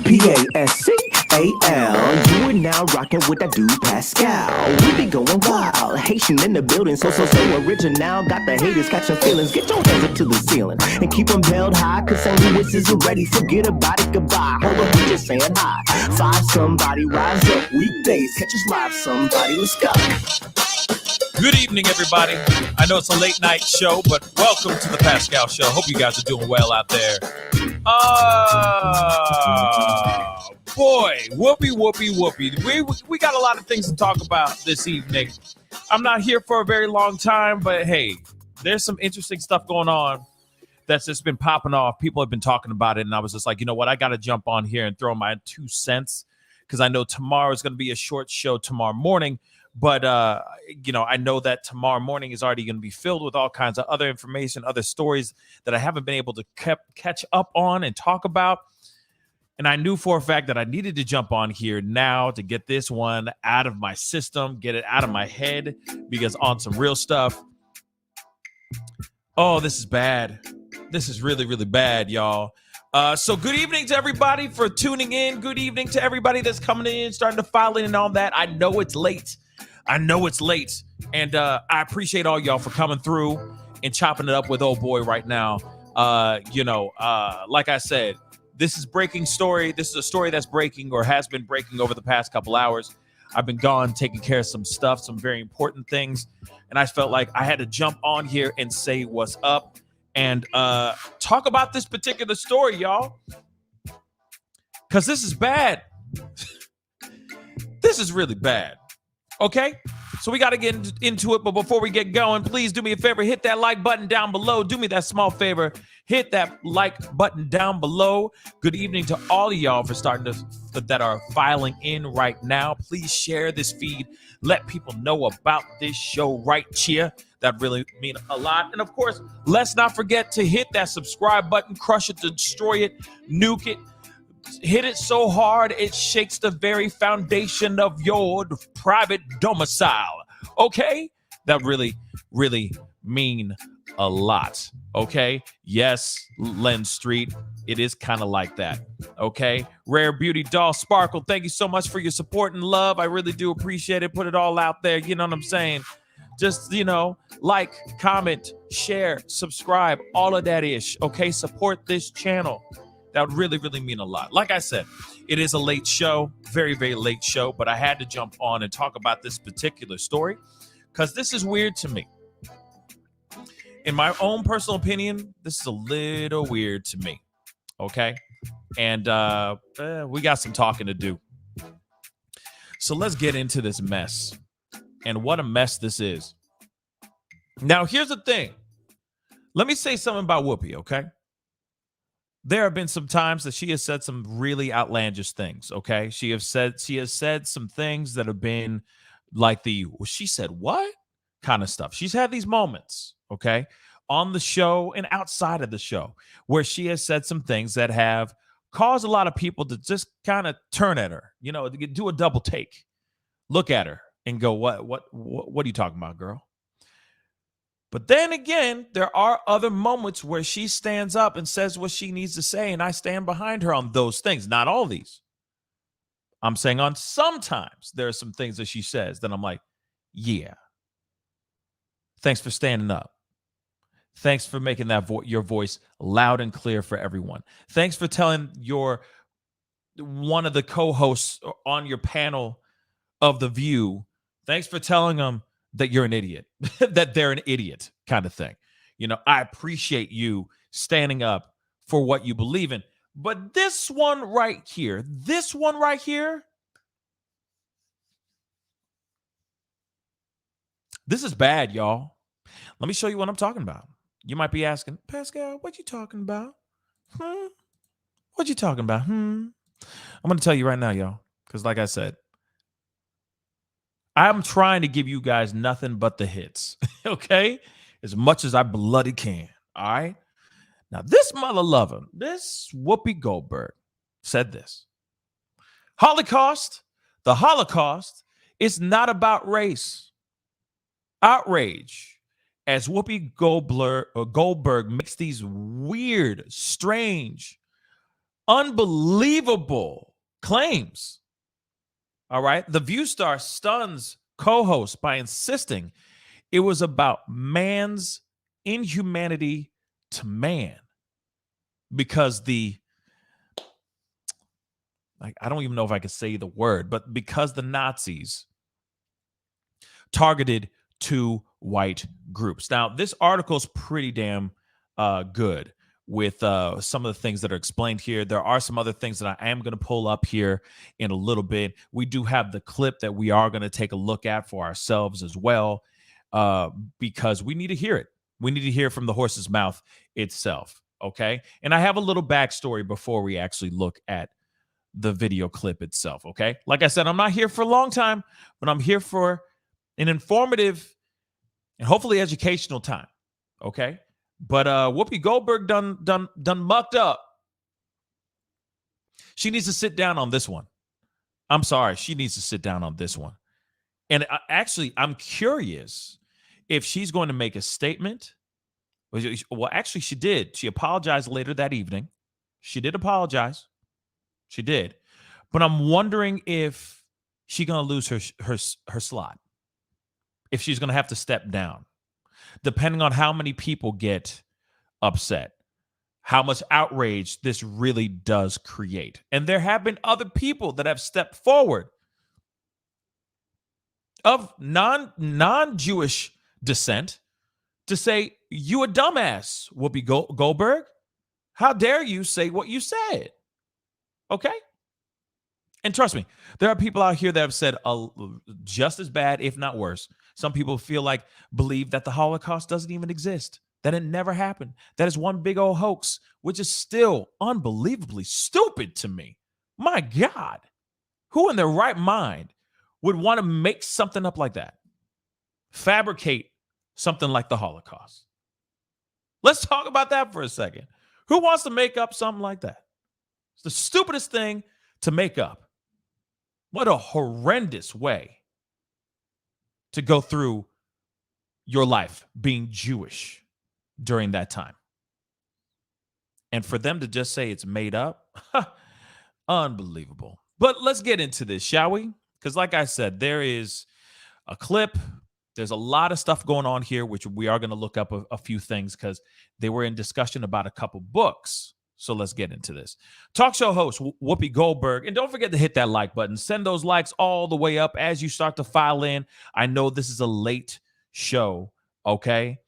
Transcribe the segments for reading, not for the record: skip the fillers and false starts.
Pascal. You are now rocking with that dude Pascal. We be going wild, Haitian in the building, so original. Got the haters catching feelings. Get your hands up to the ceiling and keep them held high. Cause St. Louis isn't ready. Forget about it, goodbye. Hold up, we just saying hi. Five somebody, rise up. Weekdays, catch us live. Somebody, let's go. Good evening, everybody. I know it's a late night show, but welcome to the Pascal Show. Hope you guys are doing well out there. Boy, whoopee. We got a lot of things to talk about this evening. I'm not here for a very long time, but hey, there's some interesting stuff going on that's just been popping off. People have been talking about it, and I was just like, you know what? I got to jump on here and throw my 2 cents because I know tomorrow is going to be a short show tomorrow morning. But, I know that tomorrow morning is already going to be filled with all kinds of other information, other stories that I haven't been able to catch up on and talk about. And I knew for a fact that I needed to jump on here now to get this one out of my system, get it out of my head, because on some real stuff. Oh, this is bad. This is really, really bad, y'all. So good evening to everybody for tuning in. Good evening to everybody that's coming in, starting to file in and all that. I know it's late. And I appreciate all y'all for coming through and chopping it up with old boy right now. Like I said, this is breaking story. This is a story that's breaking or has been breaking over the past couple hours. I've been gone taking care of some stuff, some very important things. And I felt like I had to jump on here and say what's up and talk about this particular story, y'all. Because this is bad. This is really bad. Okay, so we got to get into it. But before we get going, please do me a favor. Hit that like button down below. Do me that small favor. Hit that like button down below. Good evening to all of y'all for that are filing in right now. Please share this feed. Let people know about this show right here. That really means a lot. And of course, let's not forget to hit that subscribe button. Crush it, destroy it, nuke it. Hit it so hard it shakes the very foundation of your private domicile. Okay? That really, really mean a lot. Okay? Yes, Len Street. It is kind of like that. Okay? Rare Beauty Doll Sparkle, thank you so much for your support and love. I really do appreciate it. Put it all out there. You know what I'm saying? Just, like, comment, share, subscribe, all of that ish. Okay? Support this channel. That would really, really mean a lot. Like I said, it is a late show, very, very late show, but I had to jump on and talk about this particular story because this is weird to me. In my own personal opinion, this is a little weird to me, okay? And we got some talking to do. So let's get into this mess and what a mess this is. Now, here's the thing. Let me say something about Whoopi, okay? There have been some times that she has said some really outlandish things, okay? She has said some things that have been like she said what? Kind of stuff. She's had these moments, okay, on the show and outside of the show where she has said some things that have caused a lot of people to just kind of turn at her, do a double take, look at her and go, what are you talking about, girl? But then again, there are other moments where she stands up and says what she needs to say, and I stand behind her on those things. Not all these. I'm saying on sometimes there are some things that she says that I'm like, yeah. Thanks for standing up. Thanks for making that your voice loud and clear for everyone. Thanks for telling one of the co-hosts on your panel of The View, thanks for telling them that you're an idiot, that they're an idiot kind of thing. I appreciate you standing up for what you believe in. But this one right here, this is bad, y'all. Let me show you what I'm talking about. You might be asking, Pascal, what you talking about? What you talking about? I'm going to tell you right now, y'all, because like I said, I'm trying to give you guys nothing but the hits, okay? As much as I bloody can, all right? Now, this mother lover, this Whoopi Goldberg, said this. The Holocaust is not about race. Outrage, as Whoopi Goldberg makes these weird, strange, Unbelievable claims. All right. The View Star stuns co-host by insisting it was about man's inhumanity to man because I don't even know if I could say the word, but because the Nazis targeted two white groups. Now, this article is pretty damn good with some of the things that are explained here. There are some other things that I am going to pull up here in a little bit. We do have the clip that we are going to take a look at for ourselves as well, because we need to hear it. We need to hear from the horse's mouth itself, okay? And I have a little backstory before we actually look at the video clip itself, okay? Like I said, I'm not here for a long time, but I'm here for an informative and hopefully educational time, okay? But Whoopi Goldberg done mucked up. She needs to sit down on this one. I'm sorry, she needs to sit down on this one. And actually, I'm curious if she's going to make a statement. Well, actually, she did. She apologized later that evening. She did apologize. She did. But I'm wondering if she's going to lose her slot. If she's going to have to step down, depending on how many people get upset, how much outrage this really does create. And there have been other people that have stepped forward of non-Jewish descent to say, you a dumbass, Whoopi Goldberg. How dare you say what you said? Okay? And trust me, there are people out here that have said just as bad, if not worse. Some people believe that the Holocaust doesn't even exist, that it never happened, that it's one big old hoax, which is still unbelievably stupid to me. My God, who in their right mind would want to make something up like that? Fabricate something like the Holocaust. Let's talk about that for a second. Who wants to make up something like that? It's the stupidest thing to make up. What a horrendous way to go through your life being Jewish during that time. And for them to just say it's made up, unbelievable. But let's get into this, shall we? Because like I said, there is a clip. There's a lot of stuff going on here, which we are going to look up a few things because they were in discussion about a couple books. So let's get into this. Talk show host Whoopi Goldberg. And don't forget to hit that like button. Send those likes all the way up as you start to file in. I know this is a late show, okay?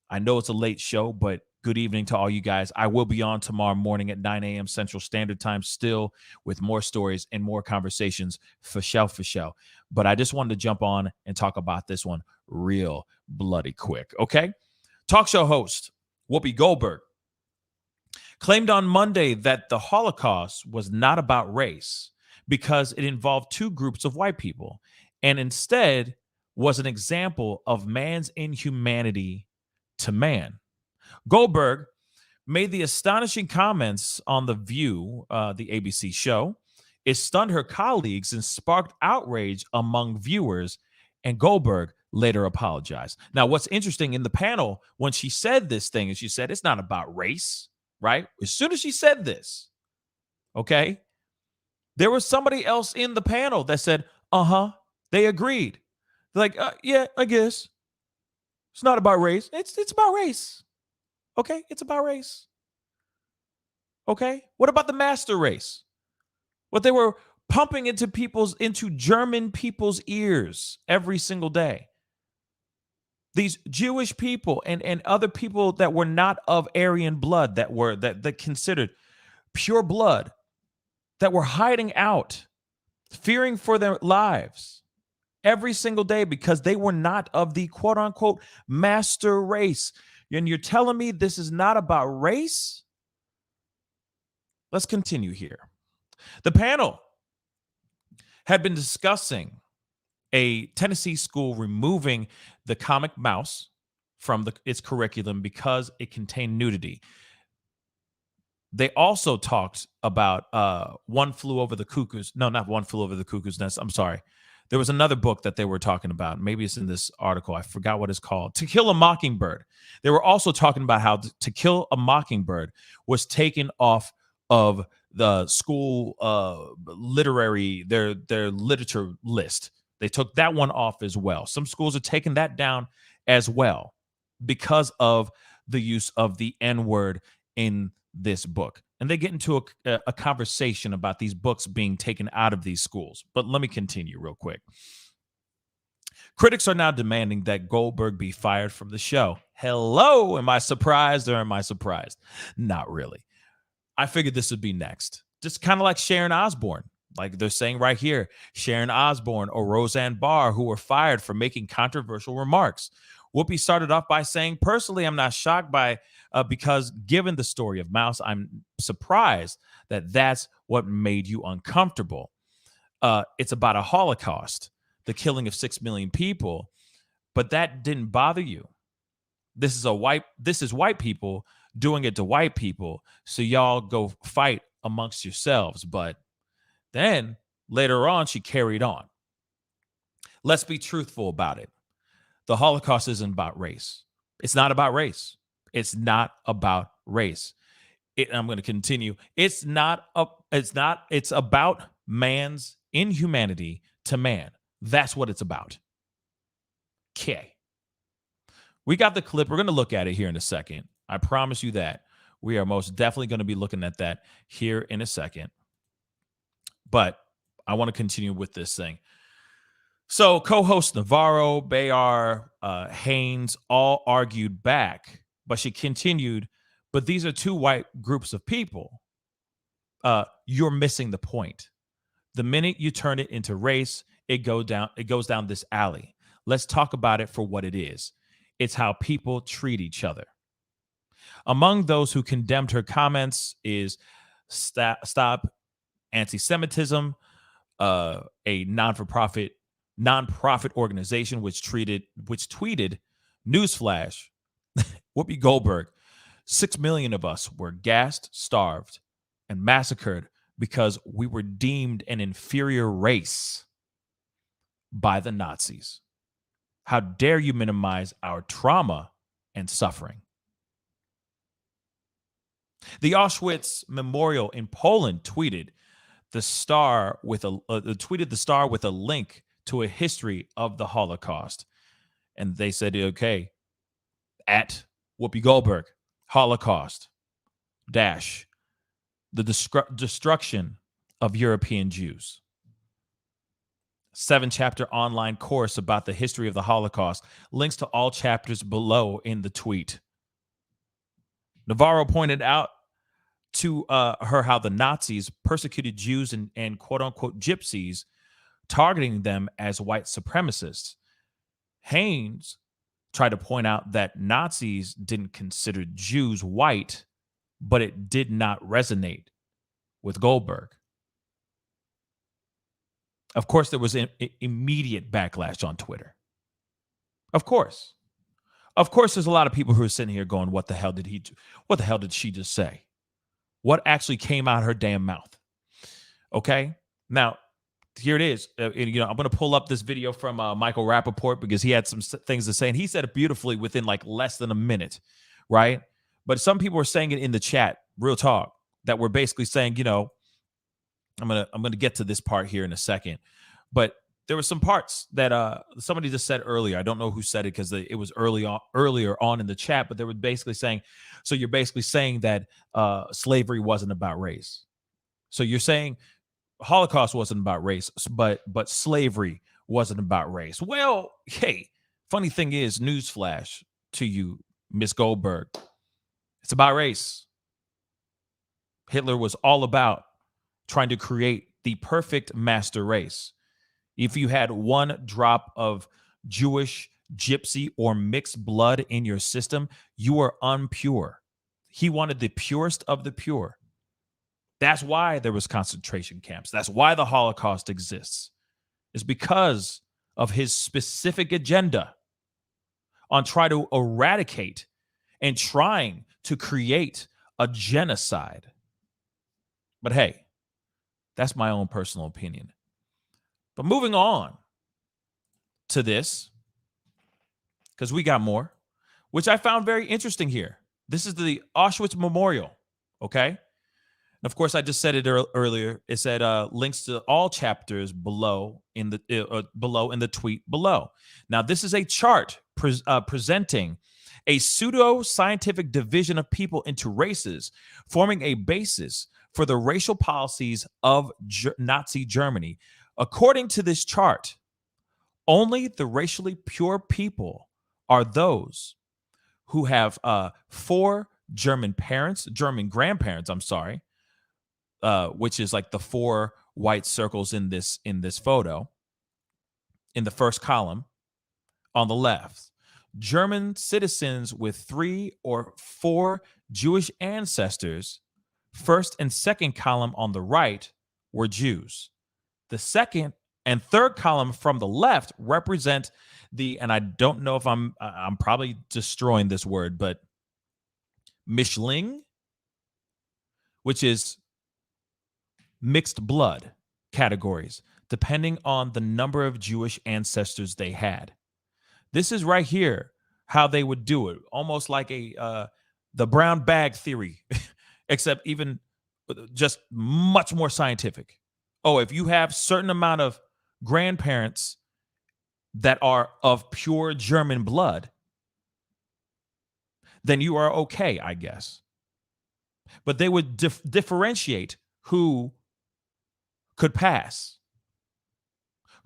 I know it's a late show, but good evening to all you guys. I will be on tomorrow morning at 9 a.m. Central Standard Time still with more stories and more conversations for show. But I just wanted to jump on and talk about this one real bloody quick, okay? Talk show host Whoopi Goldberg claimed on Monday that the Holocaust was not about race because it involved two groups of white people and instead was an example of man's inhumanity to man. Goldberg made the astonishing comments on The View, the ABC show. It stunned her colleagues and sparked outrage among viewers, and Goldberg later apologized. Now, what's interesting in the panel, when she said this thing, and she said, it's not about race, right? As soon as she said this, okay, there was somebody else in the panel that said, they agreed. They're like, yeah, I guess. It's not about race. It's about race. Okay, it's about race. Okay, what about the master race? What they were pumping into German people's ears every single day. These Jewish people and other people that were not of Aryan blood, that considered pure blood, that were hiding out, fearing for their lives every single day because they were not of the quote unquote master race. And you're telling me this is not about race? Let's continue here. The panel had been discussing a Tennessee school removing the comic mouse from its curriculum because it contained nudity. They also talked about One Flew Over the Cuckoo's. No, not One Flew Over the Cuckoo's Nest. I'm sorry. There was another book that they were talking about. Maybe it's in this article. I forgot what it's called. To Kill a Mockingbird. They were also talking about how To Kill a Mockingbird was taken off of the school their literature list. They took that one off as well. Some schools are taking that down as well because of the use of the N-word in this book. And they get into a conversation about these books being taken out of these schools. But let me continue real quick. Critics are now demanding that Goldberg be fired from the show. Hello, am I surprised or am I surprised? Not really. I figured this would be next. Just kind of like Sharon Osbourne. Like they're saying right here, Sharon Osbourne or Roseanne Barr, who were fired for making controversial remarks. Whoopi started off by saying, personally, I'm not shocked by because given the story of Mouse, I'm surprised that that's what made you uncomfortable. It's about a Holocaust, the killing of 6 million people, but that didn't bother you. This is white people doing it to white people, so y'all go fight amongst yourselves. But then later on, she carried on. Let's be truthful about it. The Holocaust isn't about race. It's not about race. It's not about race. I'm going to continue. It's about man's inhumanity to man. That's what it's about. Okay. We got the clip. We're going to look at it here in a second. I promise you that. We are most definitely going to be looking at that here in a second. But I want to continue with this thing. So co-host Navarro, Bayar, Haynes all argued back, but she continued, but these are two white groups of people. You're missing the point. The minute you turn it into race, it goes down this alley. Let's talk about it for what it is. It's how people treat each other. Among those who condemned her comments is Stop Anti-Semitism, a nonprofit organization which tweeted, newsflash, Whoopi Goldberg, 6 million of us were gassed, starved, and massacred because we were deemed an inferior race by the Nazis. How dare you minimize our trauma and suffering? The Auschwitz Memorial in Poland tweeted the star with a link to a history of the Holocaust. And they said, okay, at Whoopi Goldberg, Holocaust, dash, the destruction of European Jews. 7-chapter online course about the history of the Holocaust. Links to all chapters below in the tweet. Navarro pointed out to her how the Nazis persecuted Jews and quote-unquote gypsies, targeting them as white supremacists. Haynes tried to point out that Nazis didn't consider Jews white, but it did not resonate with Goldberg. Of course, there was an immediate backlash on Twitter. Of course. Of course, there's a lot of people who are sitting here going, what the hell did he do? What the hell did she just say? What actually came out of her damn mouth? Okay? Now, here it is. I'm going to pull up this video from Michael Rappaport because he had some things to say, and he said it beautifully within like less than a minute, right? But some people were saying it in the chat, real talk, that were basically saying, I'm gonna get to this part here in a second, but there were some parts that somebody just said earlier. I don't know who said it because it was earlier on in the chat, but they were basically saying, so you're basically saying that slavery wasn't about race. So you're saying Holocaust wasn't about race, but slavery wasn't about race. Well, hey, funny thing is, newsflash to you, Miss Goldberg, it's about race. Hitler was all about trying to create the perfect master race. If you had one drop of Jewish, gypsy, or mixed blood in your system, you were unpure. He wanted the purest of the pure. That's why there was concentration camps. That's why the Holocaust exists. It's because of his specific agenda on trying to eradicate and trying to create a genocide. But hey, that's my own personal opinion. But moving on to this, because we got more, which I found very interesting here. This is the Auschwitz Memorial, okay? Of course, I just said it earlier. It said links to all chapters below in the tweet below. Now, this is a chart presenting a pseudo-scientific division of people into races, forming a basis for the racial policies of Nazi Germany. According to this chart, only the racially pure people are those who have four German grandparents, I'm sorry, which is like the four white circles in this photo in the first column on the left. German citizens with 3 or 4 Jewish ancestors, first and second column on the right, were Jews. The second and third column from the left represent and I don't know if I'm probably destroying this word, but Mischling, which is mixed blood categories, depending on the number of Jewish ancestors they had. This is right here how they would do it, almost like the brown bag theory, except even just much more scientific. Oh, if you have certain amount of grandparents that are of pure German blood, then you are okay, I guess. But they would differentiate who could pass,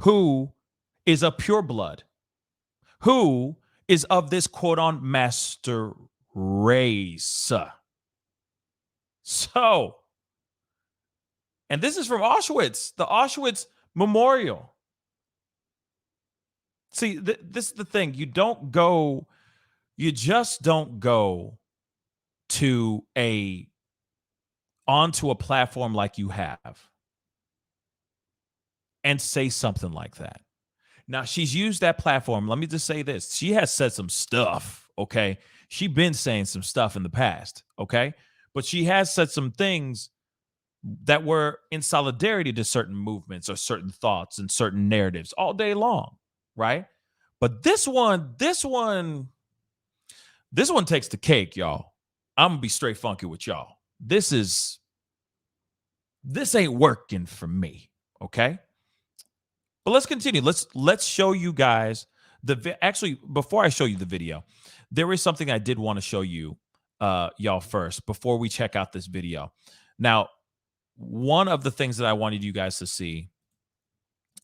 who is of pure blood, who is of this quote-on master race. So, and this is from Auschwitz, the Auschwitz Memorial. See, this is the thing. You just don't go onto a platform like you have and say something like that. Now, she's used that platform. Let me just say this. She has said some stuff, okay? She's been saying some stuff in the past, okay? But she has said some things that were in solidarity to certain movements or certain thoughts and certain narratives all day long, right? But this one takes the cake, y'all. I'm gonna be straight funky with y'all. This ain't working for me, okay? But let's continue. Let's show you guys actually, before I show you the video, there is something I did want to show you y'all first before we check out this video. Now, one of the things that I wanted you guys to see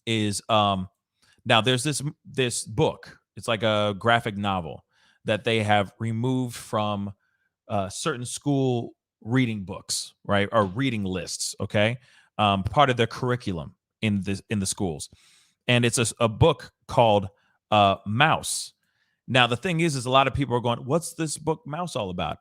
is now there's this book. It's like a graphic novel that they have removed from certain school reading books, right? Or reading lists, okay? Part of their curriculum in the schools. And it's a book called Mouse. Now, the thing is a lot of people are going, what's this book Mouse all about?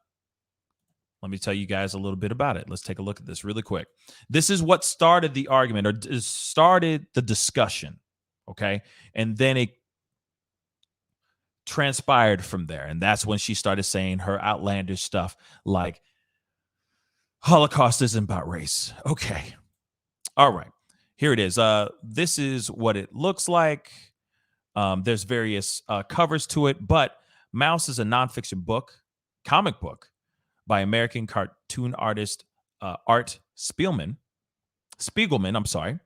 Let me tell you guys a little bit about it. Let's take a look at this really quick. This is what started the argument or started the discussion, okay? And then it transpired from there. And that's when she started saying her outlandish stuff like, Holocaust isn't about race. Okay. All right. Here it is. This is what it looks like. There's various covers to it, but Mouse is a nonfiction comic book by American cartoon artist Art Spiegelman. I'm sorry.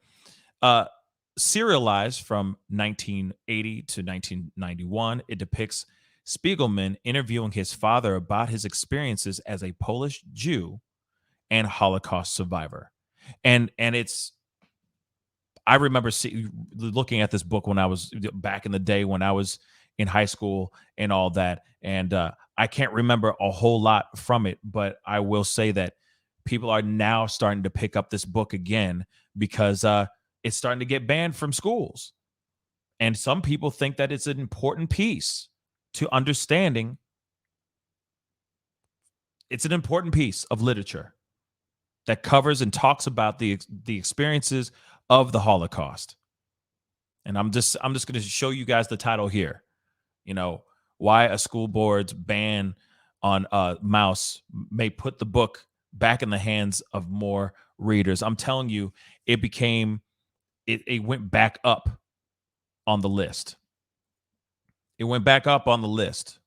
Serialized from 1980 to 1991, it depicts Spiegelman interviewing his father about his experiences as a Polish Jew and Holocaust survivor. And it's, I remember looking at this book when I was back in the day when I was in high school and all that. And I can't remember a whole lot from it, but I will say that people are now starting to pick up this book again because it's starting to get banned from schools. And some people think that it's an important piece to understanding. It's an important piece of literature that covers and talks about the experiences of the Holocaust. And I'm just going to show you guys the title here. You know, why a school board's ban on Mouse may put the book back in the hands of more readers. I'm telling you, it went back up on the list. It went back up on the list.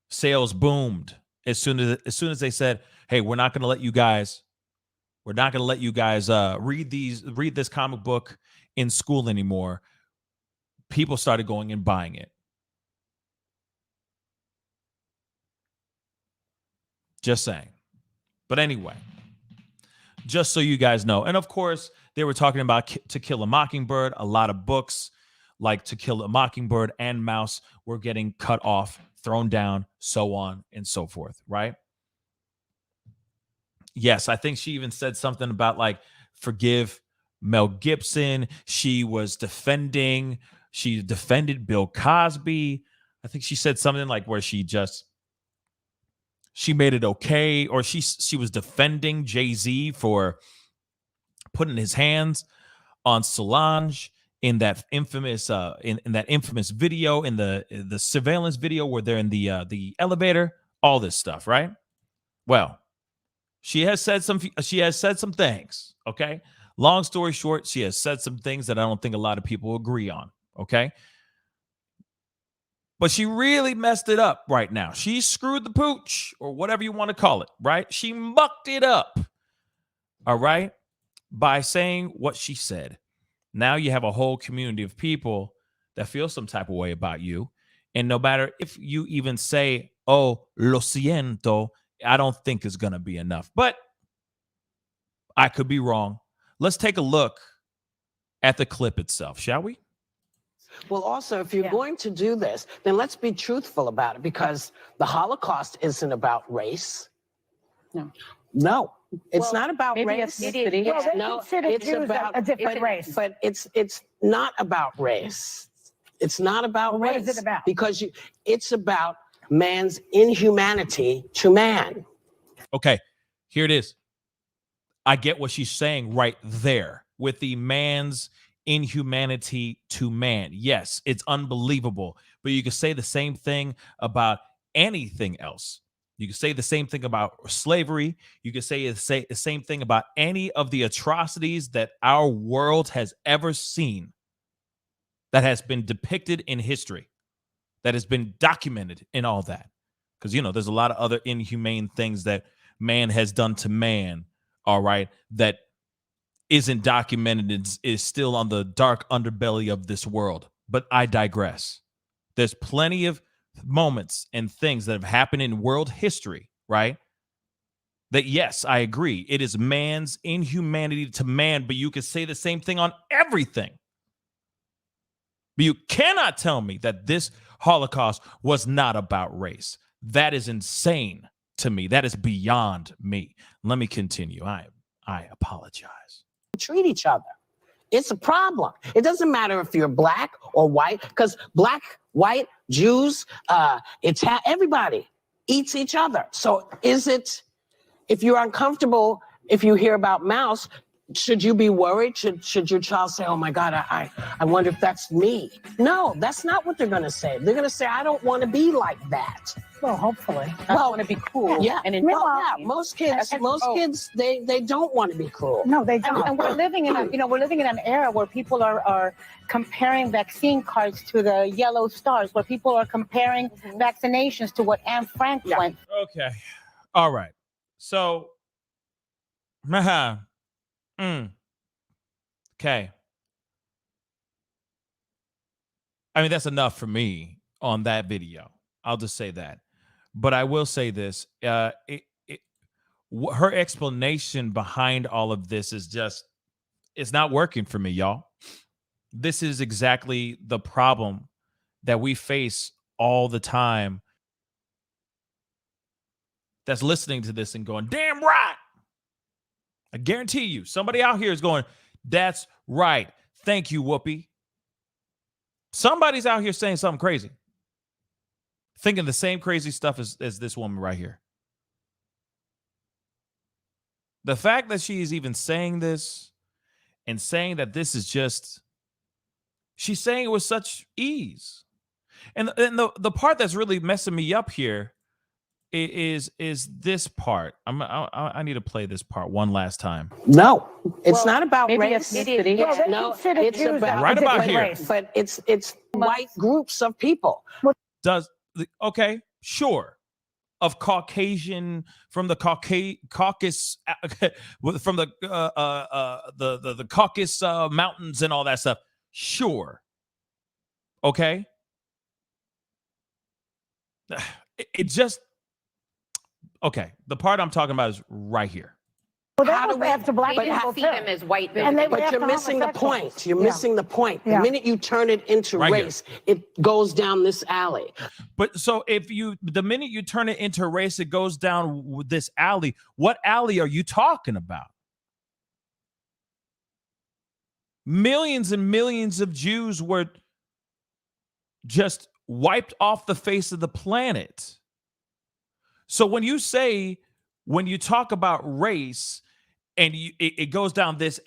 Sales boomed as soon as they said, "Hey, we're not going to let you guys We're not going to let you guys read this comic book in school anymore. People started going and buying it. Just saying. But anyway, just so you guys know. And of course, they were talking about To Kill a Mockingbird. A lot of books like To Kill a Mockingbird and Mouse were getting cut off, thrown down, so on and so forth, right? Yes, I think she even said something about like forgive Mel Gibson. She defended Bill Cosby. I think she said something like where she made it okay, or she was defending Jay-Z for putting his hands on Solange in that infamous video, in the surveillance video where they're in the elevator, all this stuff, right? Well, she has said some things, okay? Long story short, she has said some things that I don't think a lot of people agree on, okay? But she really messed it up right now. She screwed the pooch, or whatever you want to call it, right? She mucked it up, all right, by saying what she said. Now you have a whole community of people that feel some type of way about you. And no matter if you even say, oh, lo siento, I don't think it's going to be enough. But I could be wrong. Let's take a look at the clip itself, shall we? Well, also, if you're going to do this, then let's be truthful about it, because the Holocaust isn't about race. No, it's not about race. It's about a different race. But it's not about race. It's not about race. What is it about? Because it's about man's inhumanity to man. Okay, here it is. I get what she's saying right there with the man's inhumanity to man. Yes, it's unbelievable, but you can say the same thing about anything else. You can say the same thing about slavery. You can say the same thing about any of the atrocities that our world has ever seen, that has been depicted in history, that has been documented in all that. Because, there's a lot of other inhumane things that man has done to man, all right, that isn't documented, is still on the dark underbelly of this world. But I digress. There's plenty of moments and things that have happened in world history, right? That, yes, I agree, it is man's inhumanity to man, but you can say the same thing on everything. But you cannot tell me that this Holocaust was not about race. That is insane to me. That is beyond me. Let me continue. I apologize. Treat each other. It's a problem. It doesn't matter if you're black or white, because black, white, Jews, everybody eats each other. So if you're uncomfortable, if you hear about Mouse, should you be worried? Should your child say, oh my God, I wonder if that's me? No, that's not what they're going to say. They're going to say, I don't want to be like that. Well, hopefully. I want to be cool. Yeah. Most kids, they don't want to be cruel. No, they don't. And we're living in an era where people are comparing vaccine cards to the yellow stars, where people are comparing vaccinations to what Anne Frank went. Okay. All right. So, okay. I mean, that's enough for me on that video. I'll just say that. But I will say this. Her explanation behind all of this is it's not working for me, y'all. This is exactly the problem that we face all the time, that's listening to this and going, damn right. I guarantee you, somebody out here is going, that's right. Thank you, Whoopi. Somebody's out here saying something crazy, thinking the same crazy stuff as this woman right here. The fact that she is even saying this and saying that this is she's saying it with such ease. And the part that's really messing me up here is this part. I need to play this part one last time. No, it's not about race. No, it's about right about here. Race. But it's white groups of people. Okay, sure. of Caucasian from the Caucasus from the Caucasus mountains and all that stuff. Sure. Okay. It just okay. The part I'm talking about is right here. Well, How that do was we- after black but people see too. them as white. And they were But after you're missing the point. homosexuals. You're Yeah. missing the point. The Yeah. minute you turn it into Right here. race, it goes down this alley. But so the minute you turn it into race, it goes down this alley. What alley are you talking about? Millions and millions of Jews were just wiped off the face of the planet. So when you talk about race and it goes down this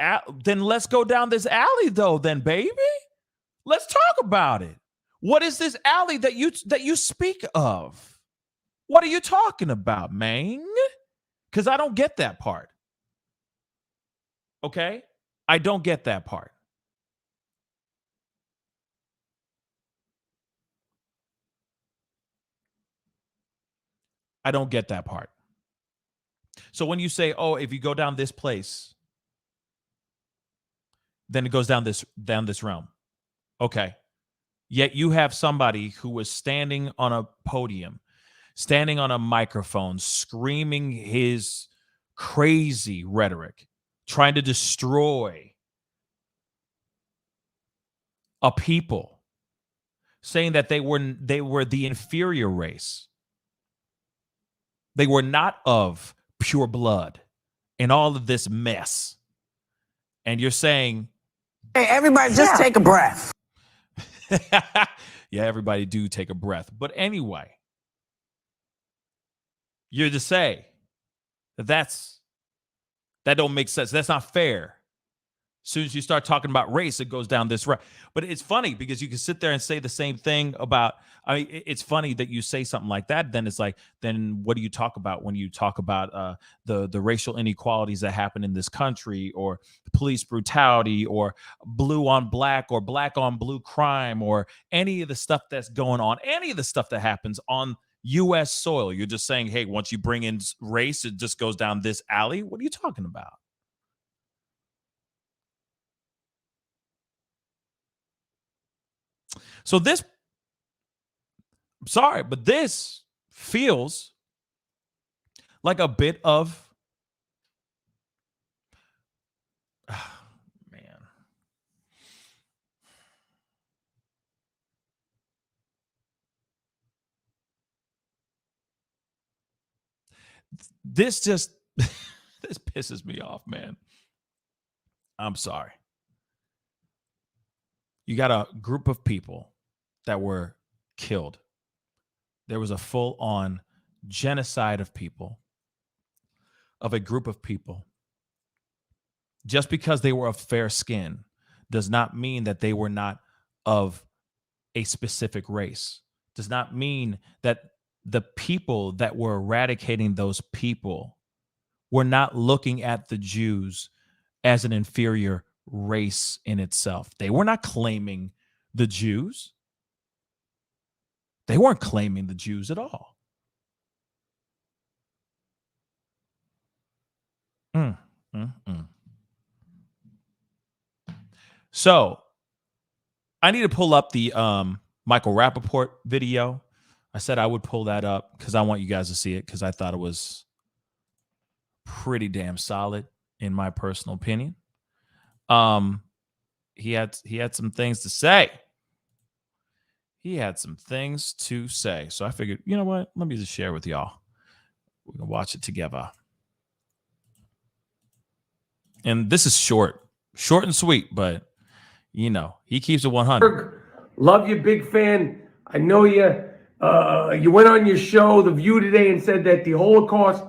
then let's go down this alley though, then baby. Let's talk about it. What is this alley that you speak of? What are you talking about, man? Because I don't get that part. Okay? I don't get that part. I don't get that part. So when you say, oh, if you go down this place, then it goes down this realm. Okay. Yet you have somebody who was standing on a podium, standing on a microphone, screaming his crazy rhetoric, trying to destroy a people, saying that they were the inferior race. They were not of pure blood and all of this mess. And you're saying, Hey, everybody, just take a breath. yeah, everybody do take a breath. But anyway, you're to say that don't make sense. That's not fair. As soon as you start talking about race, it goes down this route. But it's funny because you can sit there and say the same thing about, it's funny that you say something like that. Then it's like, then what do you talk about when you talk about the racial inequalities that happen in this country, or police brutality, or blue on black, or black on blue crime, or any of the stuff that's going on, any of the stuff that happens on U.S. soil? You're just saying, hey, once you bring in race, it just goes down this alley. What are you talking about? So this, sorry, but this feels like a bit of, man. This just, this pisses me off, man. I'm sorry. You got a group of people that were killed. There was a full-on genocide of people, of a group of people. Just because they were of fair skin does not mean that they were not of a specific race. Does not mean that the people that were eradicating those people were not looking at the Jews as an inferior race in itself. They were not claiming the Jews. They weren't claiming the Jews at all. So I need to pull up the Michael Rappaport video. I said I would pull that up because I want you guys to see it, because I thought it was pretty damn solid in my personal opinion. He had some things to say. He had some things to say. So I figured, you know what? Let me just share with y'all. We can watch it together. And this is short and sweet, but you know, he keeps it 100. Love you, big fan. I know you. You went on your show, The View, today and said that the Holocaust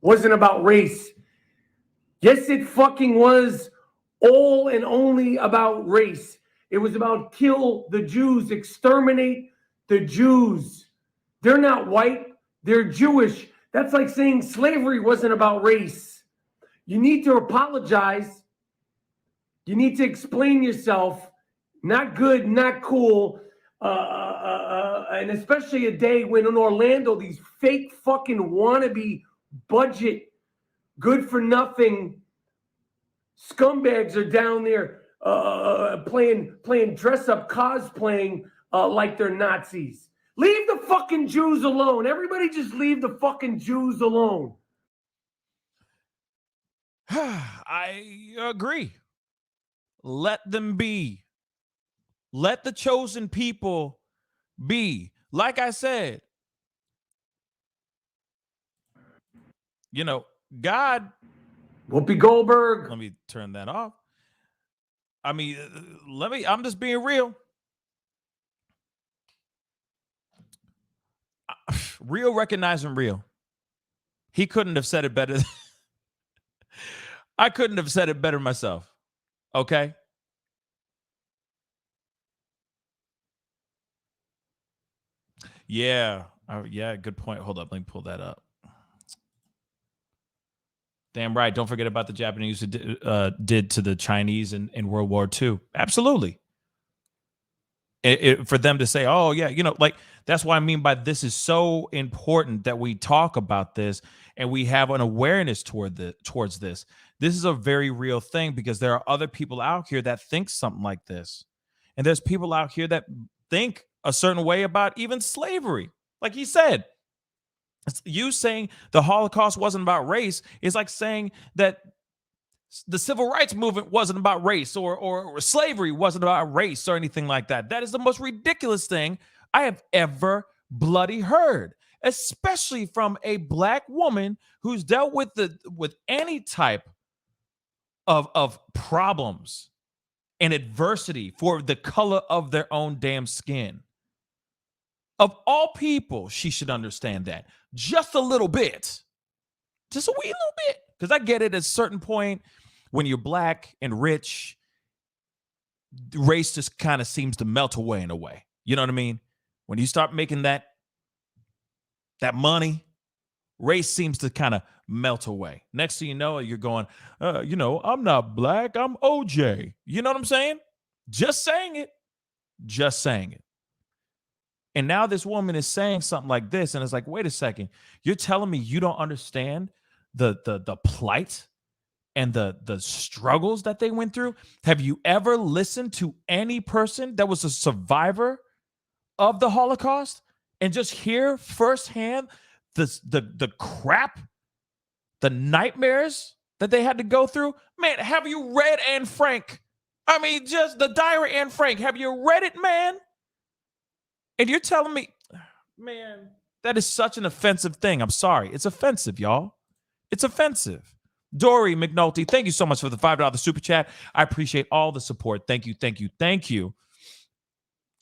wasn't about race. Yes, it fucking was all and only about race. It was about kill the Jews, exterminate the Jews. They're not white, they're Jewish. That's like saying slavery wasn't about race. You need to apologize. You need to explain yourself. Not good, not cool. and especially a day when in Orlando, these fake fucking wannabe budget, good for nothing scumbags are down there playing dress up, cosplaying like they're Nazis. Leave the fucking Jews alone. Everybody just leave the fucking Jews alone. I agree. Let them be. Let the chosen people be. Like I said, you know, God. Whoopi Goldberg. Let me turn that off. I mean, I'm just being real. Real recognizing real. He couldn't have said it better. I couldn't have said it better myself. Okay. Yeah. Yeah. Good point. Hold up. Let me pull that up. Damn right. Don't forget about the Japanese who did to the Chinese in World War II. Absolutely. For them to say, oh, yeah, you know, like that's why I mean by this is so important that we talk about this and we have an awareness towards this. This is a very real thing because there are other people out here that think something like this. And there's people out here that think a certain way about even slavery. Like he said, you saying the Holocaust wasn't about race is like saying that the civil rights movement wasn't about race or slavery wasn't about race or anything like that. That is the most ridiculous thing I have ever bloody heard, especially from a black woman who's dealt with any type of problems and adversity for the color of their own damn skin. Of all people, she should understand that just a little bit, just a wee little bit. Because I get it at a certain point when you're black and rich, race just kind of seems to melt away in a way. You know what I mean? When you start making that money, race seems to kind of melt away. Next thing you know, you're going, I'm not black, I'm OJ. You know what I'm saying? Just saying it. Just saying it. And now this woman is saying something like this, and it's like, wait a second, you're telling me you don't understand the plight and the struggles that they went through? Have you ever listened to any person that was a survivor of the Holocaust and just hear firsthand the crap, the nightmares that they had to go through? Man, have you read Anne Frank? I mean, just the Diary of Anne Frank. Have you read it, man? And you're telling me, man, that is such an offensive thing. I'm sorry. It's offensive, y'all. It's offensive. Dory McNulty, thank you so much for the $5 super chat. I appreciate all the support. Thank you, thank you, thank you.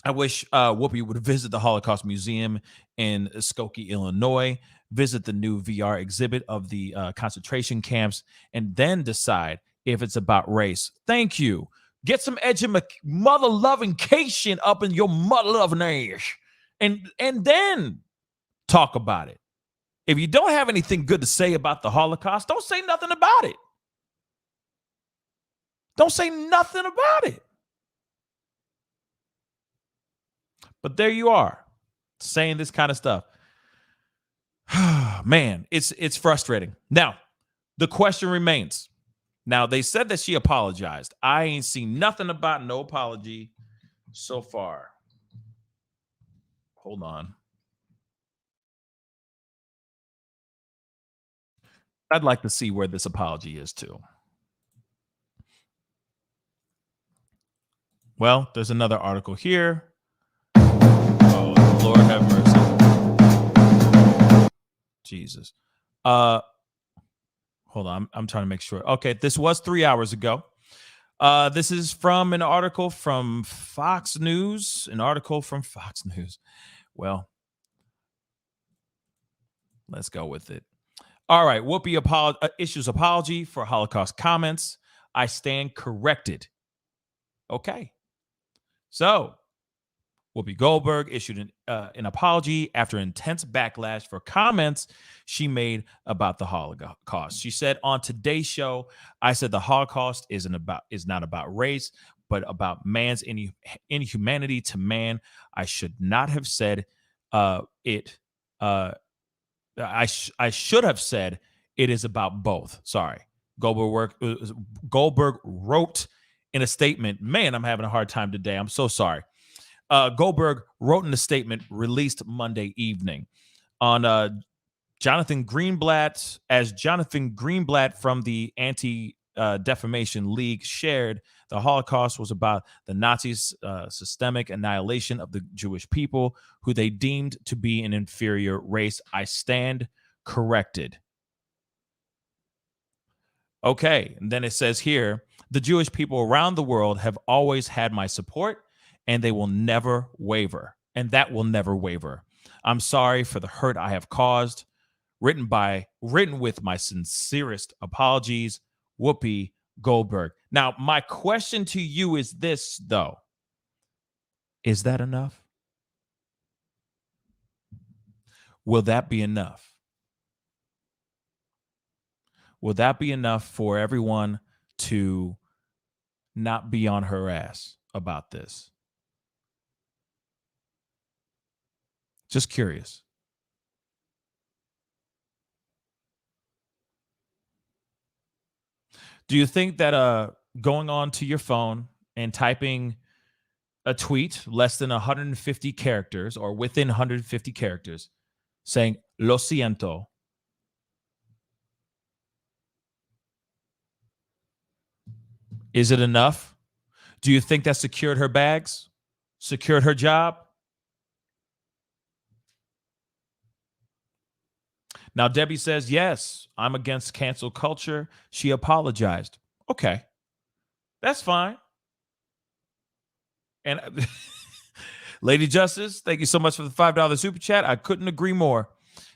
I wish Whoopi would visit the Holocaust Museum in Skokie, Illinois, visit the new VR exhibit of the concentration camps, and then decide if it's about race. Thank you. Get some mother-loving-cation up in your mother-loving ass, and then talk about it. If you don't have anything good to say about the Holocaust, don't say nothing about it. Don't say nothing about it. But there you are, saying this kind of stuff. Man, it's frustrating. Now, the question remains. Now, they said that she apologized. I ain't seen nothing about no apology so far. Hold on. I'd like to see where this apology is, too. Well, there's another article here. Oh, Lord have mercy. Jesus. Hold on. I'm trying to make sure. Okay, this was 3 hours ago. This is from an article from Fox News. Well, let's go with it. All right. Whoopi issues apology for Holocaust comments. I stand corrected. Okay. So, Whoopi Goldberg issued an apology after intense backlash for comments she made about the Holocaust. She said on today's show, I said the Holocaust is not about race, but about man's inhumanity to man. I should not have said it. I should have said it is about both. Sorry. Goldberg wrote in a statement. Man, I'm having a hard time today. I'm so sorry. Goldberg wrote in a statement released Monday evening on Jonathan Greenblatt, as Jonathan Greenblatt from the Anti-Defamation League shared, the Holocaust was about the Nazis' systemic annihilation of the Jewish people, who they deemed to be an inferior race. I stand corrected. Okay, and then it says here, the Jewish people around the world have always had my support, and they will never waver, and that will never waver. I'm sorry for the hurt I have caused. Written with my sincerest apologies, Whoopi Goldberg. Now, my question to you is this, though. Is that enough? Will that be enough? Will that be enough for everyone to not be on her ass about this? Just curious. Do you think that going on to your phone and typing a tweet less than 150 characters or within 150 characters saying, lo siento, is it enough? Do you think that secured her bags? Secured her job? Now, Debbie says, yes, I'm against cancel culture. She apologized. Okay, that's fine. And Lady Justice, thank you so much for the $5 super chat. I couldn't agree more.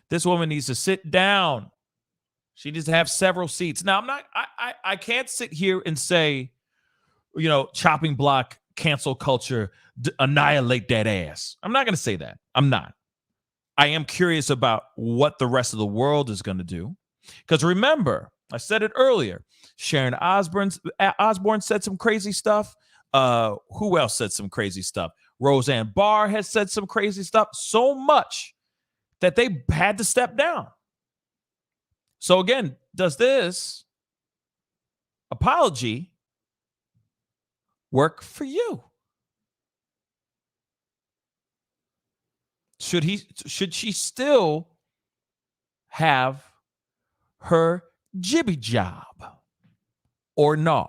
This woman needs to sit down. She needs to have several seats. Now, I can't sit here and say, chopping block, cancel culture, annihilate that ass. I'm not going to say that. I'm not. I am curious about what the rest of the world is going to do. Because remember, I said it earlier, Sharon Osbourne said some crazy stuff. Who else said some crazy stuff? Roseanne Barr has said some crazy stuff, so much that they had to step down. So again, does this apology work for you? Should she still have her jibby job or no?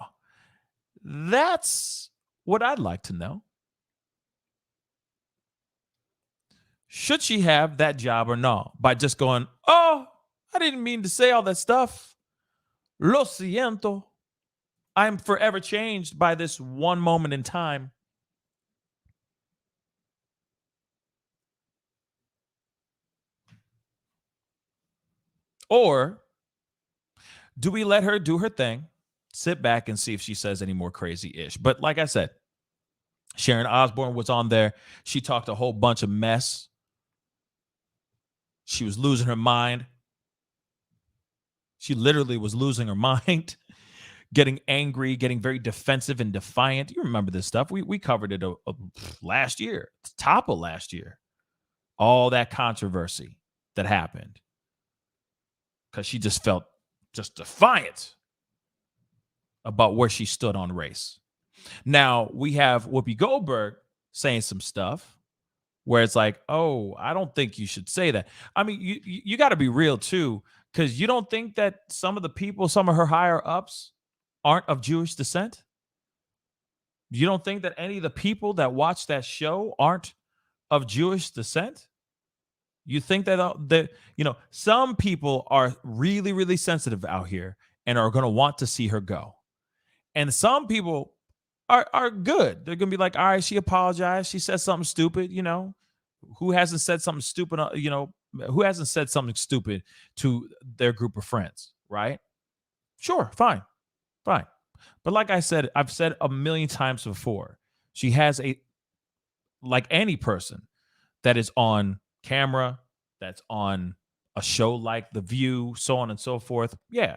That's what I'd like to know. Should she have that job or no? By just going, oh, I didn't mean to say all that stuff. Lo siento. I'm forever changed by this one moment in time. Or do we let her do her thing, sit back and see if she says any more crazy-ish? But like I said, Sharon Osbourne was on there. She talked a whole bunch of mess. She was losing her mind. She literally was losing her mind, getting angry, getting very defensive and defiant. You remember this stuff. We covered it last year, top of last year. All that controversy that happened. Because she just felt just defiant about where she stood on race. Now, we have Whoopi Goldberg saying some stuff where it's like, oh, I don't think you should say that. I mean, you got to be real, too, because you don't think that some of the people, some of her higher ups aren't of Jewish descent? You don't think that any of the people that watch that show aren't of Jewish descent? You think that some people are really, really sensitive out here and are going to want to see her go. And some people are good. They're going to be like, all right, she apologized. She said something stupid, Who hasn't said something stupid, who hasn't said something stupid to their group of friends, right? Sure, fine. But like I said, I've said a million times before, she has like any person that is on camera, that's on a show like The View, so on and so forth. Yeah,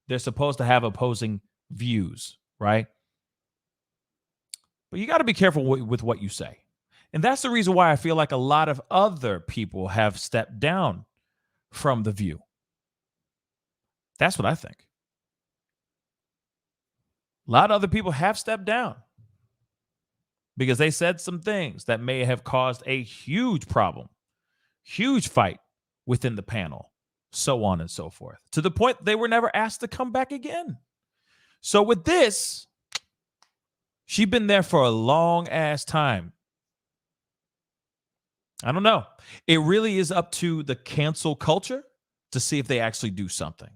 they're supposed to have opposing views, right? But you got to be careful with what you say. And that's the reason why I feel like a lot of other people have stepped down from The View. That's what I think. A lot of other people have stepped down because they said some things that may have caused a huge problem, huge fight within the panel, so on and so forth, to the point they were never asked to come back again. So with this, she's been there for a long ass time. I don't know. It really is up to the cancel culture to see if they actually do something.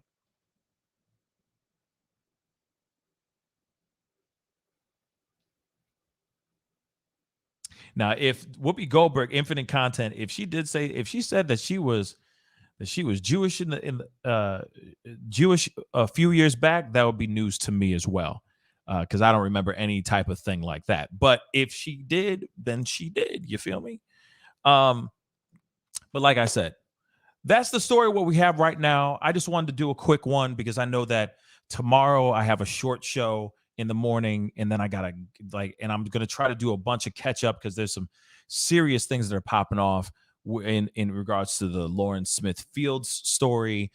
Now, if Whoopi Goldberg, Infinite Content, if she said that she was Jewish Jewish a few years back, that would be news to me as well, because I don't remember any type of thing like that. But if she did, then she did. You feel me? But like I said, that's the story what we have right now. I just wanted to do a quick one because I know that tomorrow I have a short show in the morning, and then I gotta and I'm gonna try to do a bunch of catch up because there's some serious things that are popping off in regards to the Lawrence Smith Fields story.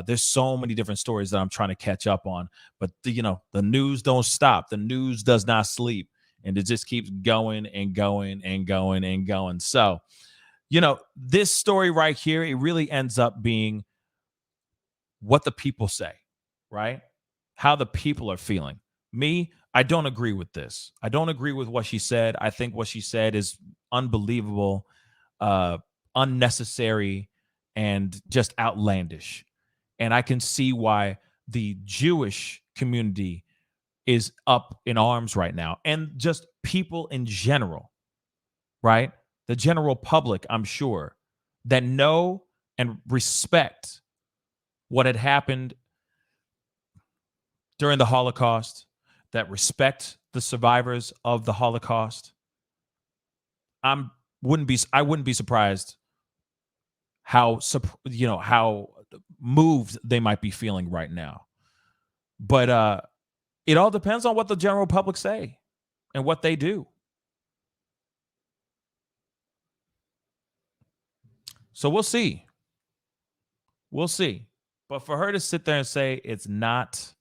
There's so many different stories that I'm trying to catch up on, but the news don't stop. The news does not sleep, and it just keeps going and going and going and going. So, this story right here, it really ends up being what the people say, right? How the people are feeling. Me, I don't agree with this. I don't agree with what she said. I think what she said is unbelievable, unnecessary, and just outlandish. And I can see why the Jewish community is up in arms right now, and just people in general, right? The general public, I'm sure, that know and respect what had happened during the Holocaust, that respect the survivors of the Holocaust. I wouldn't be surprised how moved they might be feeling right now. But it all depends on what the general public say and what they do. So we'll see. We'll see. But for her to sit there and say it's not,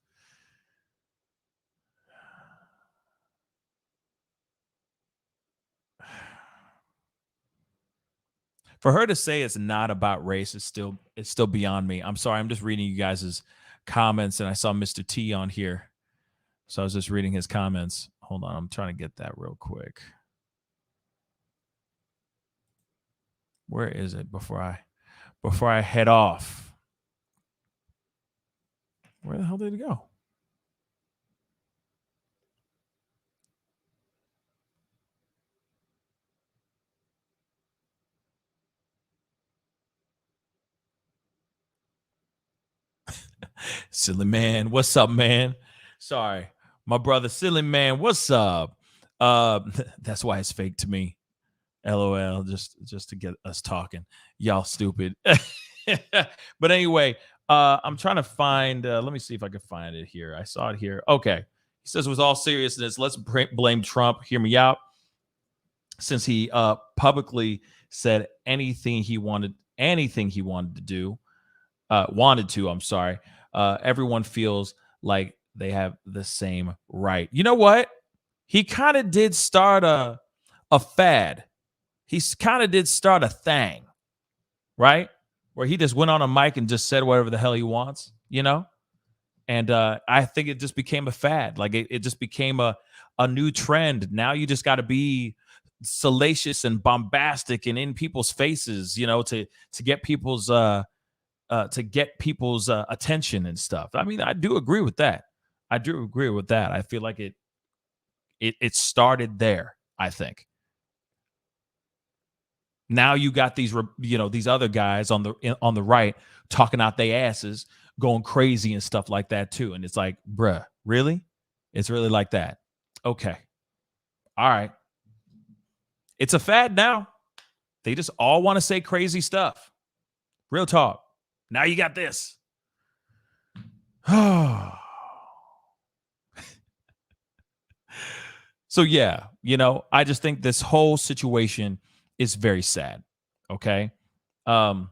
for her to say it's not about race, it's still beyond me. I'm sorry. I'm just reading you guys' comments, and I saw Mr. T on here, so I was just reading his comments. Hold on, I'm trying to get that real quick. Where is it before I head off? Where the hell did it go? Silly man, what's up, man? Sorry, my brother, Silly man, what's up? That's why it's fake to me. LOL, just to get us talking. Y'all stupid. But anyway, I'm trying to find. Let me see if I can find it here. I saw it here. Okay, he says, with all seriousness, let's blame Trump. Hear me out. Since he publicly said anything he wanted to do, I'm sorry. Everyone feels like they have the same right. You know what? He kind of did start a fad. He kind of did start a thing, right? Where he just went on a mic and just said whatever the hell he wants, And I think it just became a fad. Like it just became a new trend. Now you just got to be salacious and bombastic and in people's faces, to get people's attention and stuff. I mean, I do agree with that. I feel like it started there, I think. Now you got these other guys on the right talking out their asses, going crazy and stuff like that too. And it's like, bruh, really? It's really like that? Okay. All right. It's a fad now. They just all want to say crazy stuff. Real talk. Now you got this. So yeah, I just think this whole situation is very sad. Okay. You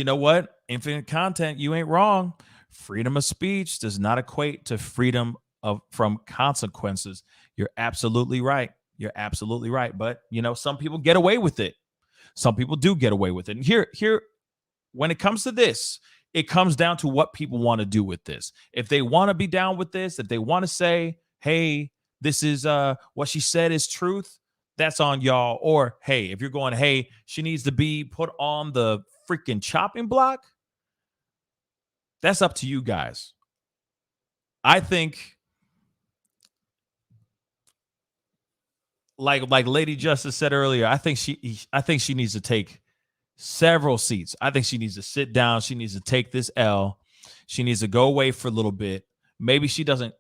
know what? Infinite content, you ain't wrong. Freedom of speech does not equate to freedom from consequences. You're absolutely right. You're absolutely right. But some people get away with it. Some people do get away with it. And here, when it comes to this, it comes down to what people want to do with this. If they want to be down with this, if they want to say, hey, this is what she said is truth, that's on y'all. Or hey, if you're going, hey, she needs to be put on the freaking chopping block, that's up to you guys. I think like Lady Justice said earlier, I think she needs to take several seats. I think she needs to sit down. She needs to take this L. She needs to go away for a little bit. Maybe she doesn't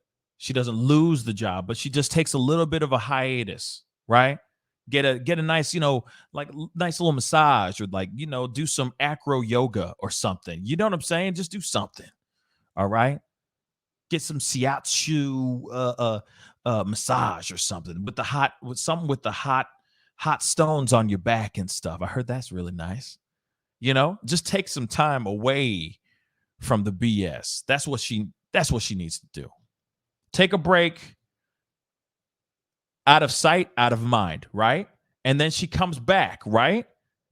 lose the job, but she just takes a little bit of a hiatus, right? Get a nice, nice little massage, or do some acro yoga or something. You know what I'm saying? Just do something. All right. Get some shiatsu massage or something with the hot stones on your back and stuff. I heard that's really nice. Just take some time away from the BS. That's what she needs to do. Take a break. Out of sight, out of mind, right? And then she comes back, right?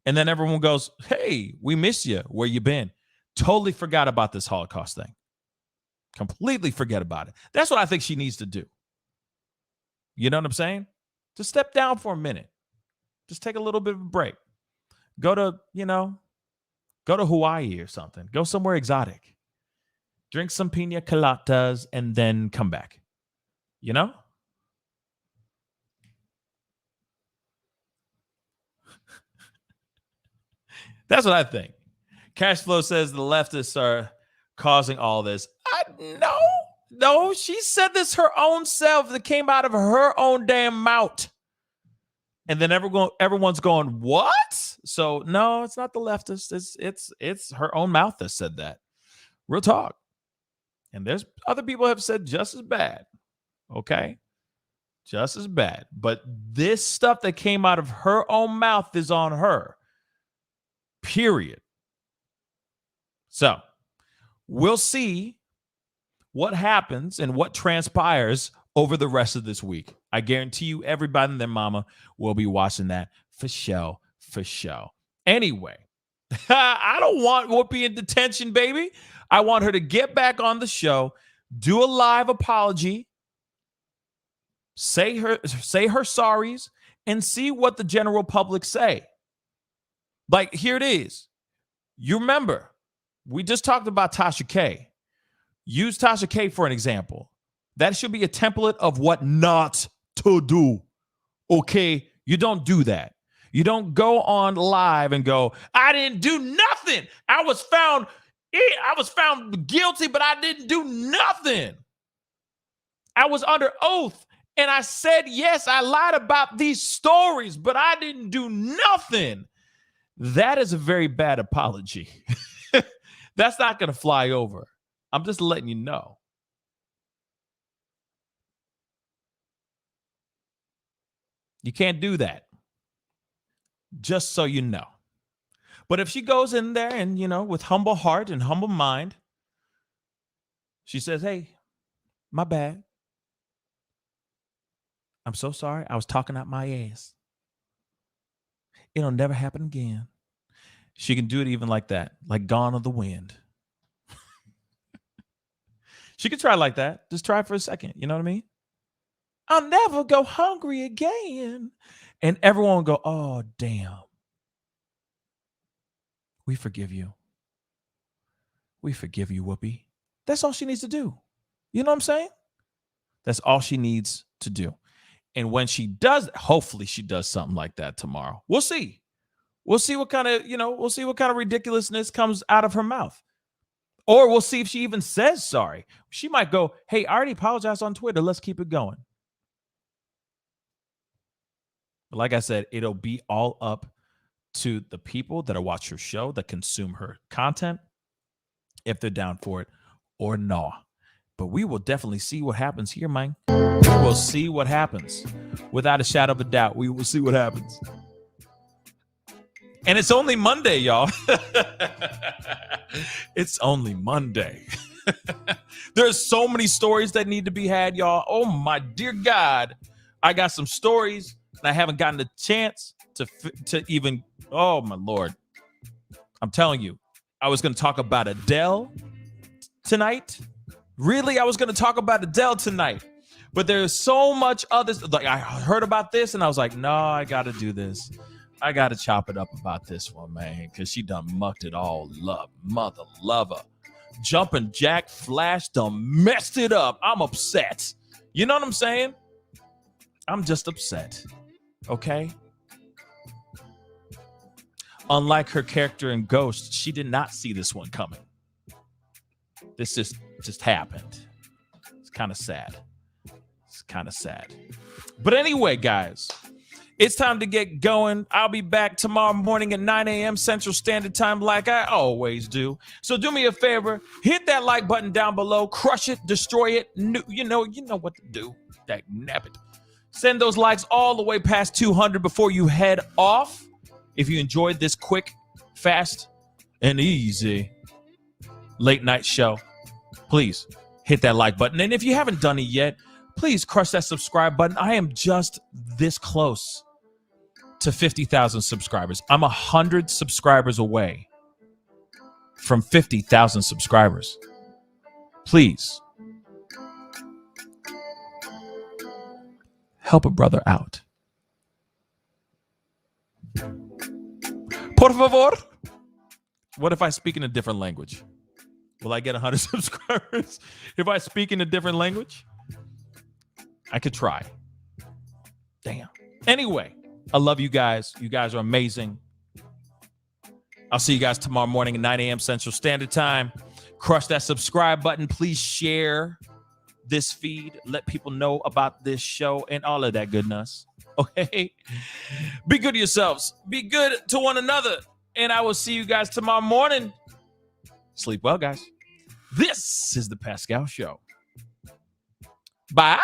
And then everyone goes, hey, we miss you. Where you been? Totally forgot about this Holocaust thing. Completely forget about it. That's what I think she needs to do. You know what I'm saying? Just step down for a minute. Just take a little bit of a break. Go to Hawaii or something. Go somewhere exotic. Drink some pina coladas and then come back. That's what I think. Cashflow says the leftists are causing all this. No, she said this her own self. That came out of her own damn mouth. And then everyone's going, what? So no, it's not the leftists. It's her own mouth that said that. Real talk. And there's other people have said just as bad. Okay? Just as bad. But this stuff that came out of her own mouth is on her. Period. So we'll see what happens and what transpires over the rest of this week. I guarantee you everybody and their mama will be watching that for show. Anyway, I don't want Whoopi in detention, baby. I want her to get back on the show, do a live apology, say her sorries, and see what the general public say. Like, here it is. You remember, we just talked about Tasha K. Use Tasha K for an example. That should be a template of what not to do. Okay? You don't do that. You don't go on live and go, I didn't do nothing. I was found guilty, but I didn't do nothing. I was under oath, and I said, yes, I lied about these stories, but I didn't do nothing. That is a very bad apology. That's not going to fly over. I'm just letting you know. You can't do that. Just so you know. But if she goes in there and, with humble heart and humble mind, she says, hey, my bad. I'm so sorry. I was talking out my ass. It'll never happen again. She can do it even like that, like Gone with the Wind. She could try like that. Just try for a second. You know what I mean? I'll never go hungry again. And everyone will go, oh, damn. We forgive you. We forgive you, Whoopi. That's all she needs to do. You know what I'm saying? That's all she needs to do. And when she does, hopefully she does something like that tomorrow. We'll see. We'll see what kind of ridiculousness comes out of her mouth. Or we'll see if she even says sorry. She might go, hey, I already apologized on Twitter. Let's keep it going. But like I said, it'll be all up to the people that watch her show, that consume her content, if they're down for it or not. But we will definitely see what happens here, man. We will see what happens. Without a shadow of a doubt, we will see what happens. And it's only Monday, y'all. It's only Monday. There's so many stories that need to be had, y'all. Oh, my dear God. I got some stories, and I haven't gotten the chance to even, oh, my Lord. I'm telling you, I was going to talk about Adele tonight. Really, I was going to talk about Adele tonight. But there's so much others. Like, I heard about this, and I was like, no, I got to do this. I got to chop it up about this one, man, because she done mucked it all up. Mother lover. Jumping Jack Flash done messed it up. I'm upset. You know what I'm saying? I'm just upset. Okay? Unlike her character in Ghost, she did not see this one coming. This just happened. It's kind of sad. It's kind of sad. But anyway, guys, it's time to get going. I'll be back tomorrow morning at 9 a.m. Central Standard Time like I always do. So do me a favor. Hit that like button down below. Crush it. Destroy it. You know what to do. That nabbit. Send those likes all the way past 200 before you head off. If you enjoyed this quick, fast, and easy late night show, please hit that like button. And if you haven't done it yet, please crush that subscribe button. I am just this close to 50,000 subscribers. I'm 100 subscribers away from 50,000 subscribers. Please help a brother out. Por favor. What if I speak in a different language? Will I get 100 subscribers if I speak in a different language? I could try. Damn. Anyway, I love you guys. You guys are amazing. I'll see you guys tomorrow morning at 9 a.m. Central Standard Time. Crush that subscribe button. Please share this feed. Let people know about this show and all of that goodness. Okay? Be good to yourselves. Be good to one another. And I will see you guys tomorrow morning. Sleep well, guys. This is the Pascal Show. Bye.